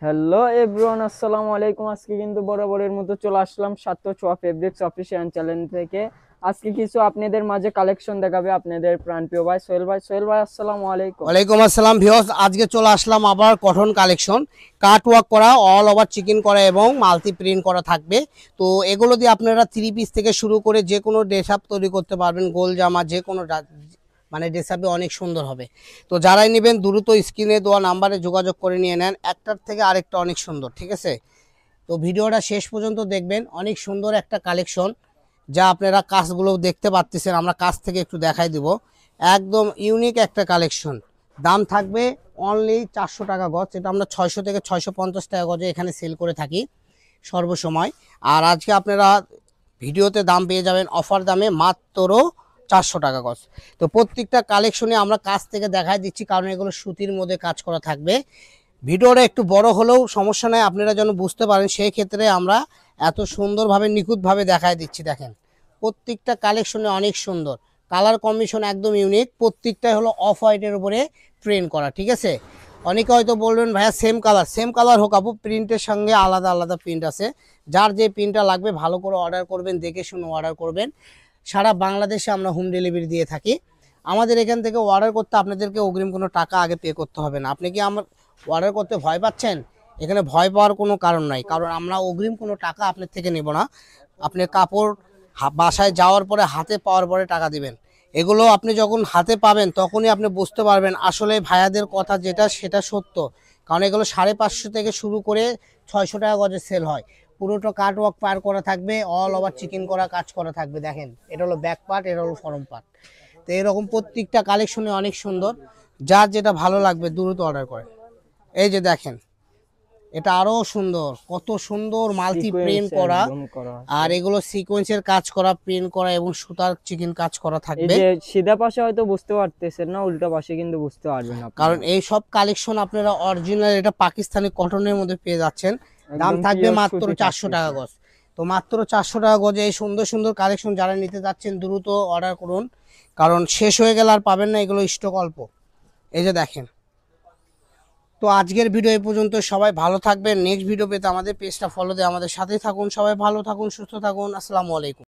Hello everyone, আসসালামু আলাইকুম। আজকে কিন্তু বরাবরের মতো চলে আসলাম সাত্তর ছোঁয়া ফেব্রিক্স অফিসিয়াল চ্যানেল থেকে। আজকে কিছু আপনাদের মাঝে কালেকশন দেখাবে আপনাদের প্রাণপ্রিয় ভাই সোহেল ভাই। সোহেল ভাই, আসসালামু আলাইকুম। ওয়ালাইকুম আসসালাম ভিউয়ার্স, আজকে চলে আসলাম আবার কটন কালেকশন। কাট ওয়ার্ক করা, অল ওভার চিকেন করা এবং মাল্টি প্রিন্ট করা থাকবে। তো এগুলো দিয়ে আপনারা থ্রি পিস থেকে শুরু করে যে কোনো ড্রেস আপ তৈরি করতে পারবেন। গোল জামা যে কোনো মানে ড্রেস আপে অনেক সুন্দর হবে। তো যারাই নেবেন দ্রুত স্ক্রিনে দেওয়া নাম্বারে যোগাযোগ করে নিয়ে নেন। একটার থেকে আরেকটা অনেক সুন্দর, ঠিক আছে? তো ভিডিওটা শেষ পর্যন্ত দেখবেন। অনেক সুন্দর একটা কালেকশন, যা আপনারা কাজগুলো দেখতে পাচ্ছেন। আমরা কাজ থেকে একটু দেখাই দিব। একদম ইউনিক একটা কালেকশন। দাম থাকবে অনলি 400 টাকা গজ। এটা আমরা 600 থেকে 650 টাকা গজে এখানে সেল করে থাকি সর্বসময়। আর আজকে আপনারা ভিডিওতে দাম পেয়ে যাবেন অফার দামে মাত্র 400 টাকা গজ। তো প্রত্যেকটা কালেকশনে আমরা কাজ থেকে দেখাই দিচ্ছি, কারণ এগুলো সুতির মধ্যে কাজ করা থাকবে। ভিডিওটা একটু বড় হলেও সমস্যা নাই, আপনারা যেন বুঝতে পারেন সেই ক্ষেত্রে আমরা এত সুন্দরভাবে নিখুঁতভাবে দেখায় দিচ্ছি। দেখেন প্রত্যেকটা কালেকশনে অনেক সুন্দর, কালার কম্বিনেশন একদম ইউনিক। প্রত্যেকটাই হলো অফ হোয়াইটের উপরে প্রিন্ট করা, ঠিক আছে? অনেকে হয়তো বলবেন ভাইয়া সেম কালার হোক আপু, প্রিন্টের সঙ্গে আলাদা আলাদা প্রিন্ট আছে। যার যে প্রিন্টটা লাগবে ভালো করে অর্ডার করবেন, দেখে শুনে অর্ডার করবেন। সারা বাংলাদেশে আমরা হোম ডেলিভারি দিয়ে থাকি। আমাদের এখান থেকে অর্ডার করতে আপনাদেরকে অগ্রিম কোনো টাকা আগে পে করতে হবে না। আপনি কি আমার অর্ডার করতে ভয় পাচ্ছেন? এখানে ভয় পাওয়ার কোনো কারণ নাই, কারণ আমরা অগ্রিম কোনো টাকা আপনার থেকে নেব না। আপনি কাপড় বাসায় যাওয়ার পরে হাতে পাওয়ার পরে টাকা দিবেন। এগুলো আপনি যখন হাতে পাবেন তখনই আপনি বুঝতে পারবেন আসলে ভাইয়াদের কথা যেটা সেটা সত্য। কারণ এগুলো 550 থেকে শুরু করে 600 টাকা গজে সেল হয়। পুরোটা কাট ওয়ার্ক পার করা থাকবে, অল ওভার চিকেন করা কাজ করা থাকবে। দেখেন এটা হলো ব্যাক পার্ট, এটা হলো ফরম পার্ট। তো এরকম প্রত্যেকটা কালেকশনে অনেক সুন্দর। যার যেটা ভালো লাগবে দ্রুত অর্ডার করেন। এই যে দেখেন, এটা আরো সুন্দর, কত সুন্দর মাল্টি সিকোয়েন্স প্রিন্ট করা। একদম করা আছে। আর এগুলো সিকোয়েন্সের কাজ করা, প্রিন্ট করা এবং সুতার চিকেন কাজ করা এই থাকবে। যে সিধা পাশে হয়তো বুঝতে পারতেছেন না, উল্টা পাশে কিন্তু বুঝতে পারবেন কারণ আপনারা। এই সব কালেকশন আপনারা অরিজিনাল, এটা পাকিস্তানি কটনের মধ্যে পেয়ে যাচ্ছেন। দাম একদম থাকবে পিওর মাত্র সুতি 400 টাকা থাকতেছে। গজ। তো মাত্র 400 টাকা গজে এই সুন্দর সুন্দর কালেকশন যারা নিতে যাচ্ছেন দ্রুত অর্ডার করুন, কারণ শেষ হয়ে গেলে আর পাবেন না, এগুলো স্টক অল্প। এই যে দেখেন। তো আজকের ভিডিও এই পর্যন্ত। সবাই ভালো থাকবেন। নেক্সট ভিডিও পেতে আমাদের পেজটা ফলো দিয়ে আমাদের সাথেই থাকুন। সবাই ভালো থাকুন, সুস্থ থাকুন। আসসালামু আলাইকুম।